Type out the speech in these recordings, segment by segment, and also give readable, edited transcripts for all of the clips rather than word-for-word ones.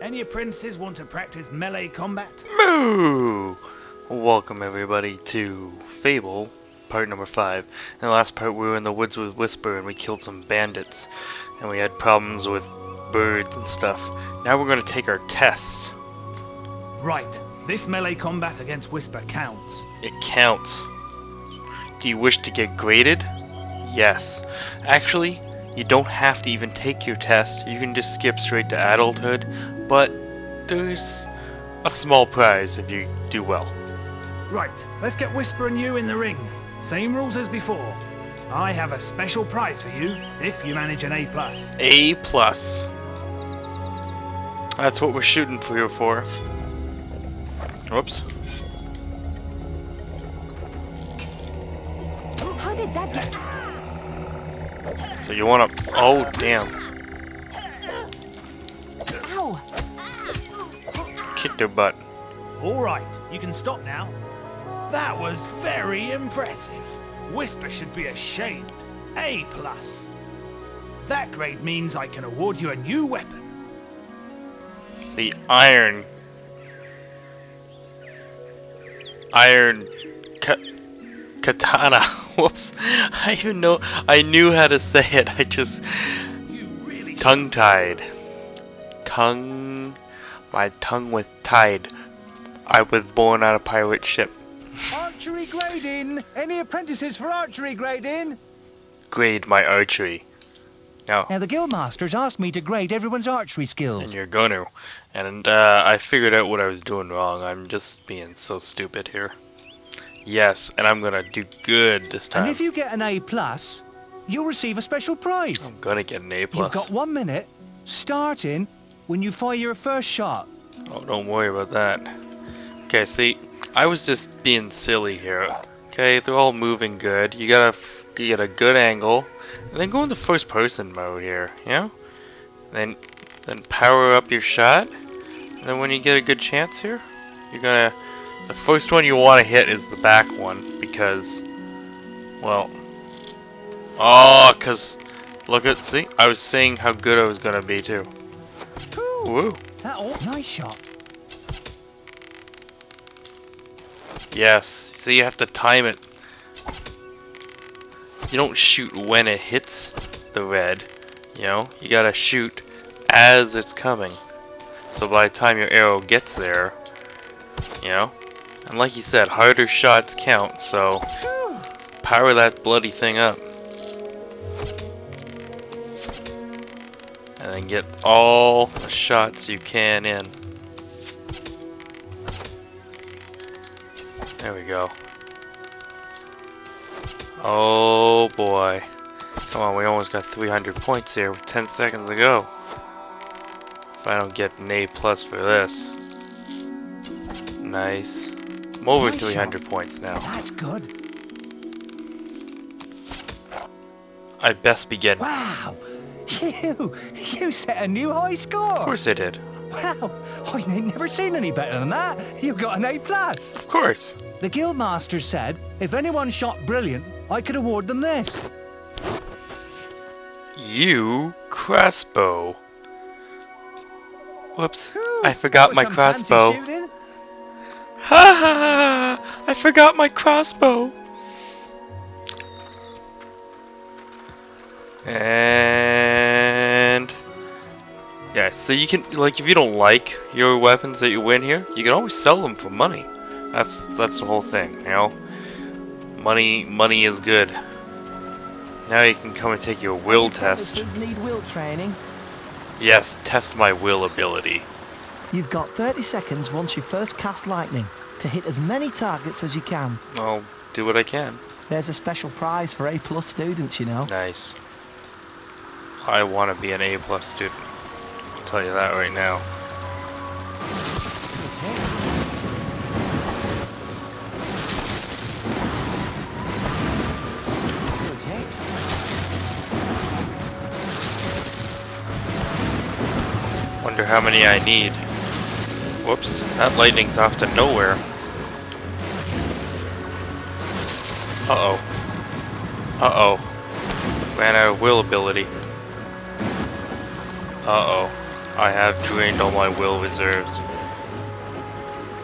Any apprentices want to practice melee combat? Moo! Welcome everybody to Fable, part number 5. In the last part we were in the woods with Whisper and we killed some bandits. And we had problems with birds and stuff. Now we're going to take our tests. Right. This melee combat against Whisper counts. It counts. Do you wish to get graded? Yes. Actually, you don't have to even take your test. You can just skip straight to adulthood. But there's a small prize if you do well. Right. Let's get Whisper and you in the ring. Same rules as before. I have a special prize for you if you manage an A+. A+. That's what we're shooting for here for. Whoops. How did that get... So you wanna... Oh, damn. Ow! Kick their butt. Alright, you can stop now. That was very impressive. Whisper should be ashamed. A+. That grade means I can award you a new weapon. The iron katana. Whoops. I knew how to say it. I just Really tongue-tied. My tongue was tied. I was born on a pirate ship. Archery grading! Any apprentices for archery grading? Grade my archery. Now the guildmasters asked me to grade everyone's archery And skills. you're gonna. And I figured out what I was doing wrong. I'm just being so stupid here. Yes, and I'm gonna do good this time. And if you get an A+, you'll receive a special prize. I'm gonna get an A+. You've got 1 minute, starting when you fire your first shot. Oh, don't worry about that. Okay, see, I was just being silly here. Okay, they're all moving good. You gotta get a good angle, and then go into first person mode here, you know? Then power up your shot, and then when you get a good chance here, you're gonna... The first one you want to hit is the back one, because, well... Oh, because, look at, see? I was saying how good I was gonna be, too. Woo! Nice shot. Yes, so you have to time it. You don't shoot when it hits the red, you know? You gotta shoot as it's coming. So by the time your arrow gets there, you know? And like you said, harder shots count, so power that bloody thing up. And then get all the shots you can in. There we go. Oh boy. Come on, we almost got 300 points here with 10 seconds to go. If I don't get an A+ for this. Nice. I'm over 300 points now. That's good. I best begin. Wow! You set a new high score! Of course I did. Wow! I ain't never seen any better than that. You got an A+. Of course. The guildmaster said if anyone shot brilliant, I could award them this. You crossbow. Whoops. Ooh, I forgot my some fancy crossbow. shooting. Ha ha! I forgot my crossbow. And yeah, so you can, like, if you don't like your weapons that you win here, you can always sell them for money. That's the whole thing, you know. Money is good. Now you can come and take your will test. Need will training. Yes, test my will ability. You've got 30 seconds once you first cast lightning to hit as many targets as you can. I'll do what I can. There's a special prize for A+ students, you know. Nice. I want to be an A+ student. I'll tell you that right now. Wonder how many I need. Whoops, that lightning's off to nowhere. Uh-oh. Uh-oh. Ran out of will ability. Uh-oh. I have drained all my will reserves.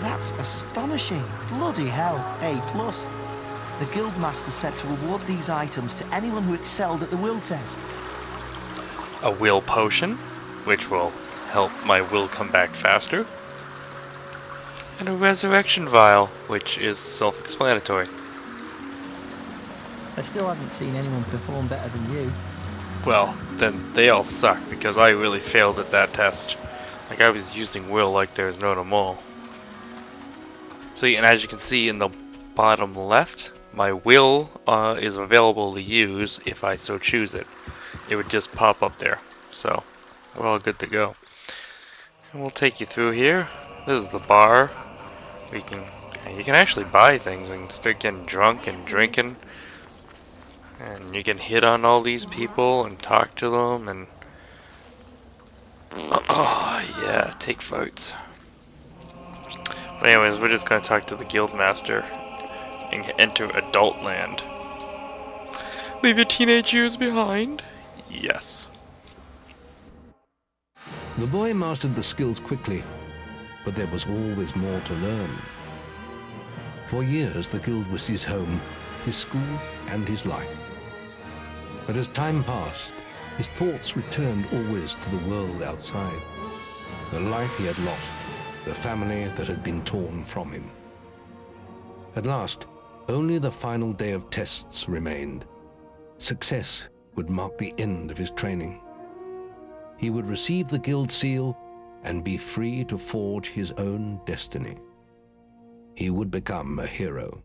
That's astonishing. Bloody hell, A+. The Guildmaster said to award these items to anyone who excelled at the will test. A will potion, which will help my will come back faster. And a resurrection vial, which is self-explanatory. I still haven't seen anyone perform better than you. Well, then they all suck, because I really failed at that test. Like, I was using will like there's no tomorrow. See, and as you can see in the bottom left, my will is available to use if I so choose it. It would just pop up there. So, we're all good to go. And we'll take you through here. This is the bar. You can actually buy things and start getting drunk and drinking. And you can hit on all these people and talk to them and... Oh, yeah, take votes. But anyways, we're just going to talk to the Guildmaster and enter adult land. Leave your teenage years behind? Yes. The boy mastered the skills quickly, but there was always more to learn. For years, the guild was his home, his school, and his life. But as time passed, his thoughts returned always to the world outside, the life he had lost, the family that had been torn from him. At last, only the final day of tests remained. Success would mark the end of his training. He would receive the guild seal and be free to forge his own destiny. He would become a hero.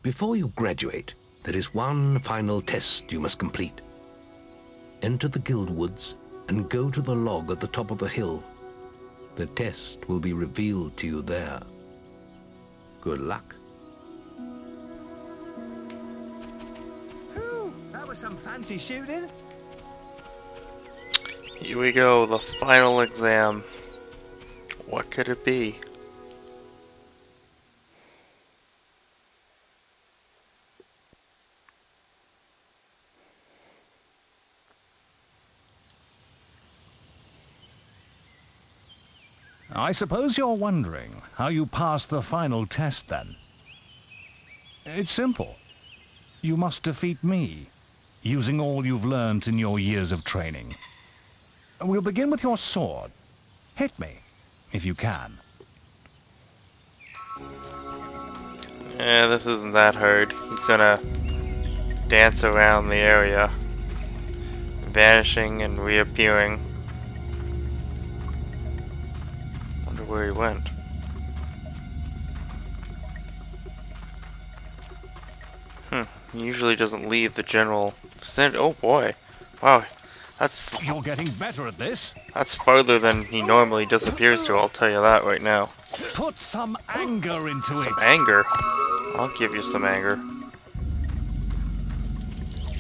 Before you graduate, there is one final test you must complete. Enter the guild woods and go to the log at the top of the hill. The test will be revealed to you there. Good luck. Whew, that was some fancy shooting. Here we go, the final exam. What could it be? I suppose you're wondering how you passed the final test, then. It's simple. You must defeat me, using all you've learned in your years of training. We'll begin with your sword. Hit me, if you can. Yeah, this isn't that hard. He's gonna dance around the area, vanishing and reappearing. Wonder where he went. He usually doesn't leave the general vicinity. Oh boy. Wow. You're getting better at this. That's farther than he normally disappears to, I'll tell you that right now. Put some anger into it. Some anger? I'll give you some anger.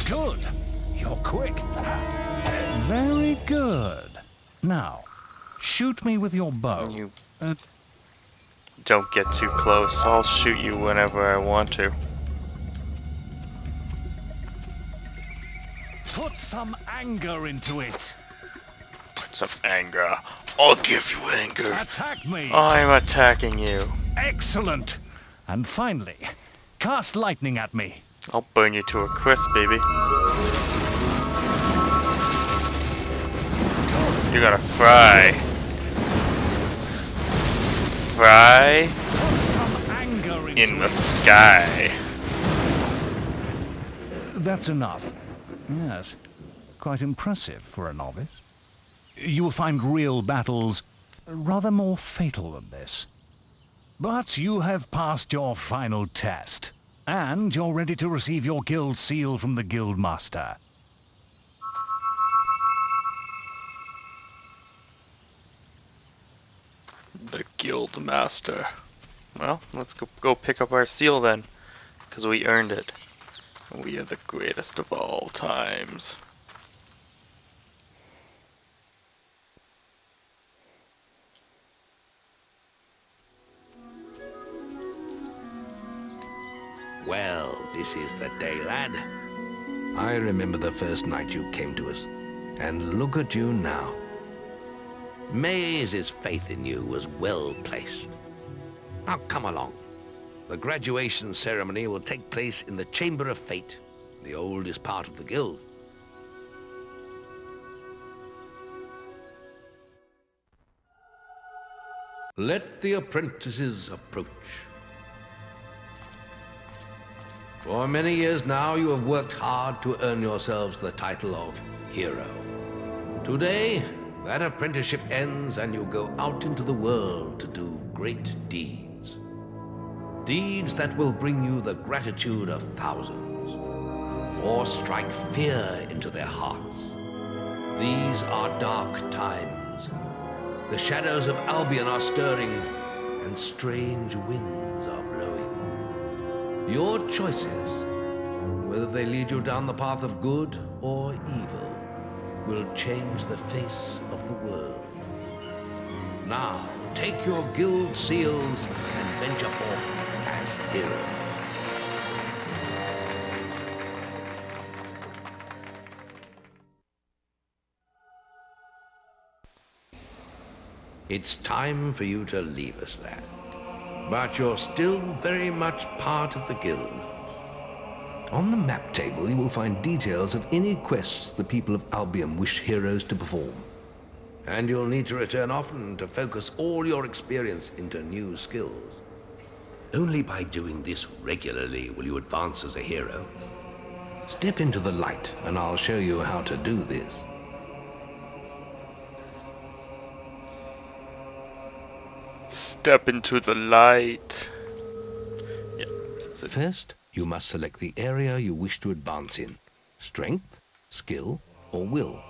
Good. You're quick. Very good. Now, shoot me with your bow. You don't get too close. I'll shoot you whenever I want to. Put some anger into it. Put some anger. I'll give you anger. Attack me. I'm attacking you. Excellent. And finally, cast lightning at me. I'll burn you to a crisp, baby. You're gonna fry. Fry Put some anger into in the it. sky. That's enough. Yes, quite impressive for a novice. You will find real battles rather more fatal than this. But you have passed your final test, and you're ready to receive your guild seal from the guild master. The guild master. Well, let's go pick up our seal then, because we earned it. We are the greatest of all times. Well, this is the day, lad. I remember the first night you came to us. And look at you now. Maze's faith in you was well placed. Now come along. The graduation ceremony will take place in the Chamber of Fate, the oldest part of the guild. Let the apprentices approach. For many years now, you have worked hard to earn yourselves the title of hero. Today, that apprenticeship ends and you go out into the world to do great deeds. Deeds that will bring you the gratitude of thousands, or strike fear into their hearts. These are dark times. The shadows of Albion are stirring, and strange winds are blowing. Your choices, whether they lead you down the path of good or evil, will change the face of the world. Now, take your guild seals and venture forth as heroes. It's time for you to leave us, lad. But you're still very much part of the guild. On the map table, you will find details of any quests the people of Albion wish heroes to perform. And you'll need to return often to focus all your experience into new skills. Only by doing this regularly will you advance as a hero. Step into the light, and I'll show you how to do this. Step into the light. Yeah. First, you must select the area you wish to advance in. Strength, skill, or will.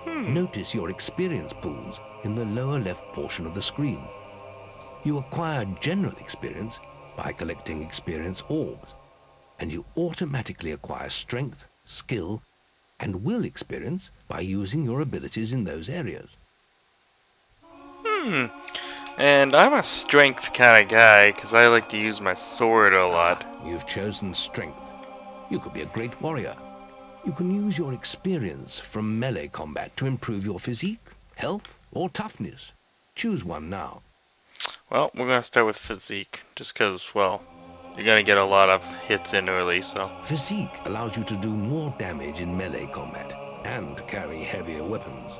Notice your experience pools in the lower left portion of the screen. You acquire general experience by collecting experience orbs, and you automatically acquire strength, skill, and will experience by using your abilities in those areas. And I'm a strength kind of guy, because I like to use my sword a lot. You've chosen strength. You could be a great warrior. You can use your experience from melee combat to improve your physique, health, or toughness. Choose one now. Well, we're going to start with physique, just because, well, you're going to get a lot of hits in early, so... Physique allows you to do more damage in melee combat, and carry heavier weapons.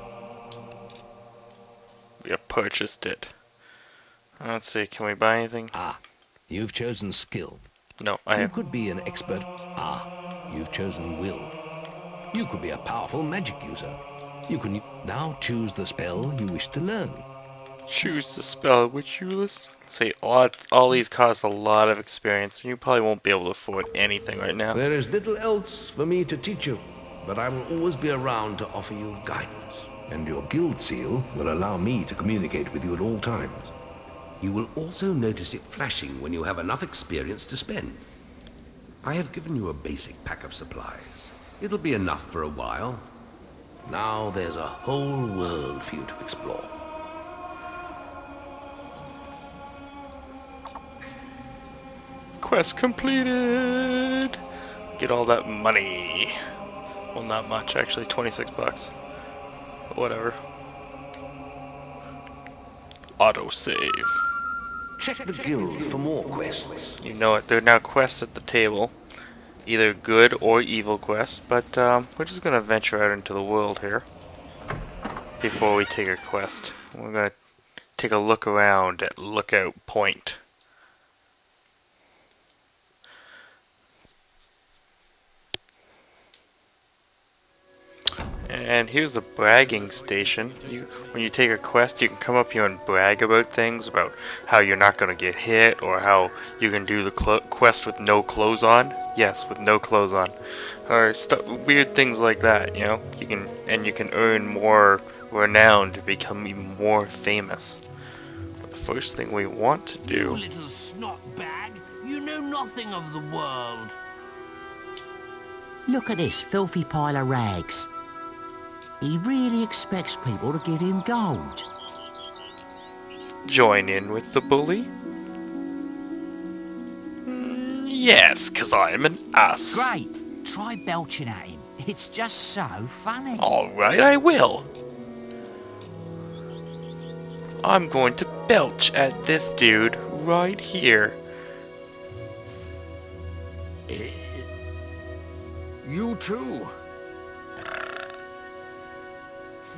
We have purchased it. Let's see, can we buy anything? You've chosen skill. No, I You have... could be an expert. You've chosen will. You could be a powerful magic user. You can now choose the spell you wish to learn. Choose the spell which you list. See, all these cost a lot of experience, and you probably won't be able to afford anything right now. There is little else for me to teach you, but I will always be around to offer you guidance. And your guild seal will allow me to communicate with you at all times. You will also notice it flashing when you have enough experience to spend. I have given you a basic pack of supplies. It'll be enough for a while. Now there's a whole world for you to explore. Quest completed! Get all that money. Well, not much, actually, 26 bucks. But whatever. Autosave. Check the guild for more quests. You know it, there are now quests at the table. Either good or evil quests, but we're just gonna venture out into the world here. Before we take a quest. We're gonna take a look around at Lookout Point. And here's the bragging station. When you take a quest, you can come up here and brag about things, about how you're not going to get hit, or how you can do the quest with no clothes on. Yes, with no clothes on. Or weird things like that, you know. You can earn more renown to become even more famous. But the first thing we want to do... You little snot bag! You know nothing of the world! Look at this filthy pile of rags. He really expects people to give him gold. Join in with the bully? Yes, 'cause I'm an ass. Great. Try belching at him. It's just so funny. Alright, I will. I'm going to belch at this dude right here. You too.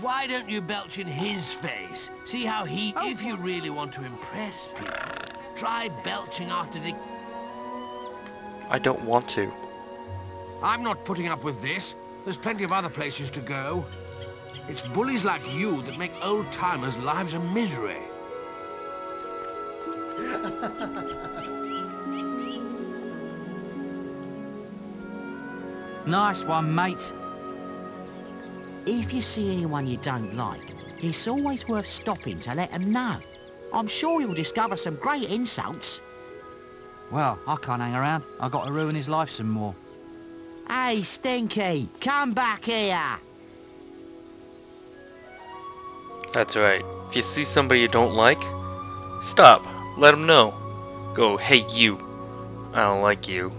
Why don't you belch in his face? See how he... If you really want to impress people, try belching after the... I don't want to. I'm not putting up with this. There's plenty of other places to go. It's bullies like you that make old-timers' lives a misery. Nice one, mate. If you see anyone you don't like, it's always worth stopping to let them know. I'm sure you'll discover some great insults. Well, I can't hang around. I've got to ruin his life some more. Hey, Stinky, come back here. That's right. If you see somebody you don't like, stop. Let them know. Go, hey you. I don't like you.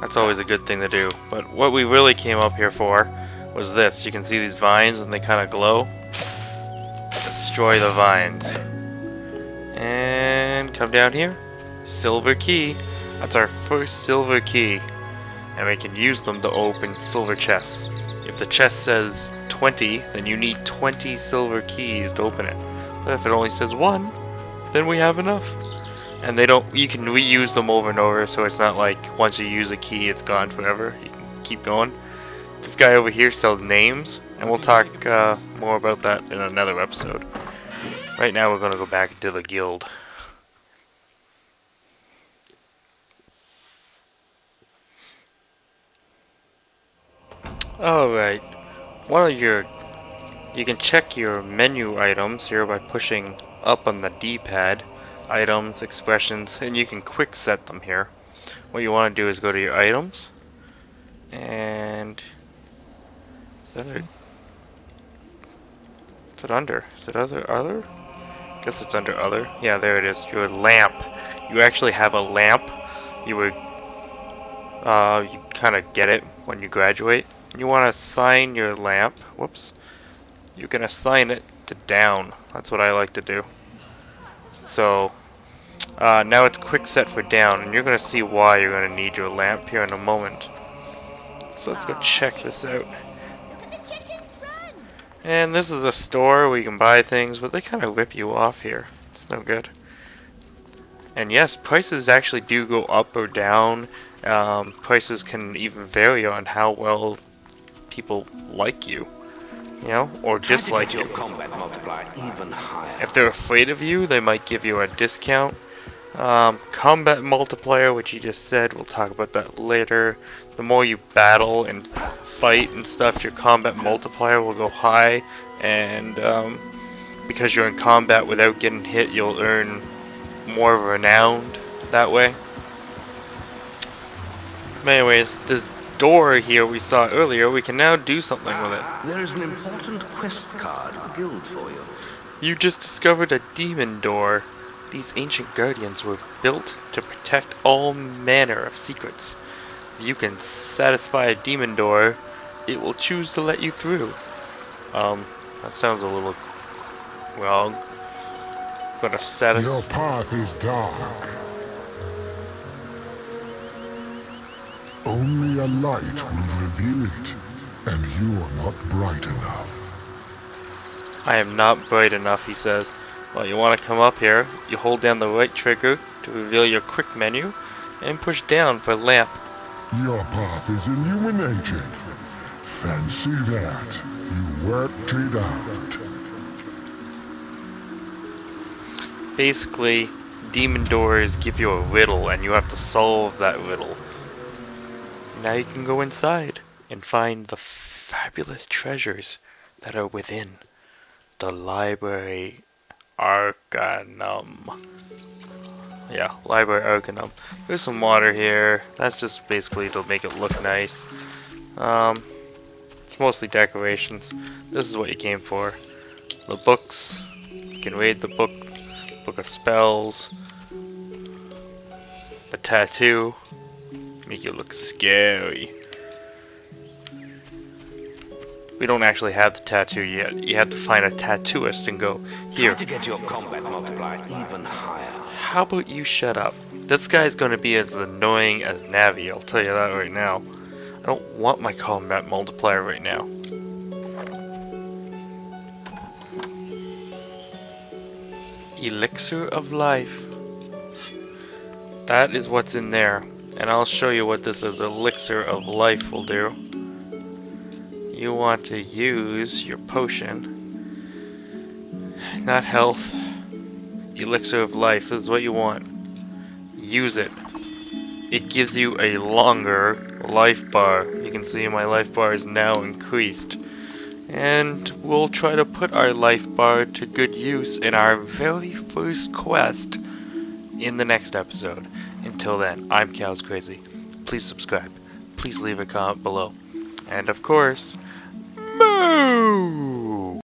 That's always a good thing to do. But what we really came up here for was this. You can see these vines and they kind of glow. Destroy the vines. And come down here. Silver key. That's our first silver key. And we can use them to open silver chests. If the chest says 20, then you need 20 silver keys to open it. But if it only says 1, then we have enough. And they don't, you can reuse them over and over, so it's not like once you use a key it's gone forever. You can keep going. This guy over here sells names, and we'll talk more about that in another episode. Right now we're going to go back into the guild. Alright, you can check your menu items here by pushing up on the D-pad, items, expressions, and you can quick set them here. What you want to do is go to your items, and is it under? Is it other? I guess it's under other. Yeah, there it is. Your lamp. You actually have a lamp. You would, you kind of get it when you graduate. You want to assign your lamp. Whoops. You can assign it to down. That's what I like to do. So now it's quick set for down, and you're going to see why you're going to need your lamp here in a moment. So let's go check this out. And this is a store where you can buy things, but they kind of rip you off here. It's no good. And yes, prices actually do go up or down. Prices can even vary on how well people like you, you know, or dislike you. If they're afraid of you, they might give you a discount. Combat multiplier, which you just said, we'll talk about that later. The more you battle and fight and stuff, your combat multiplier will go high, and because you're in combat without getting hit, you'll earn more renowned that way. But anyways, this door here we saw earlier, we can now do something with it. There is an important quest card of the guild for you. You just discovered a demon door. These ancient guardians were built to protect all manner of secrets. If you can satisfy a demon door, it will choose to let you through. That sounds a little wrong. Gonna satisfy. Your path is dark. Only a light will reveal it, and you are not bright enough. I am not bright enough, he says. Well, you want to come up here, you hold down the right trigger to reveal your quick menu, and push down for lamp. Your path is illuminated. Fancy that. You worked it out. Basically, demon doors give you a riddle, and you have to solve that riddle. Now you can go inside and find the fabulous treasures that are within the library Arcanum. Yeah, library Arcanum. There's some water here. That's just basically to make it look nice. It's mostly decorations. This is what you came for. The books. You can read the book of spells. The tattoo. Make you look scary. We don't actually have the tattoo yet. You have to find a tattooist and go, here. Try to get your combat multiplier even higher. How about you shut up? This guy's gonna be as annoying as Navi, I'll tell you that right now. I don't want my combat multiplier right now. Elixir of life. That is what's in there. And I'll show you what this is. Elixir of life will do. You want to use your potion. Not health. Elixir of life. This is what you want. Use it. It gives you a longer life bar. You can see my life bar is now increased. And we'll try to put our life bar to good use in our very first quest in the next episode. Until then, I'm Cows Crazy. Please subscribe. Please leave a comment below. And of course, moo!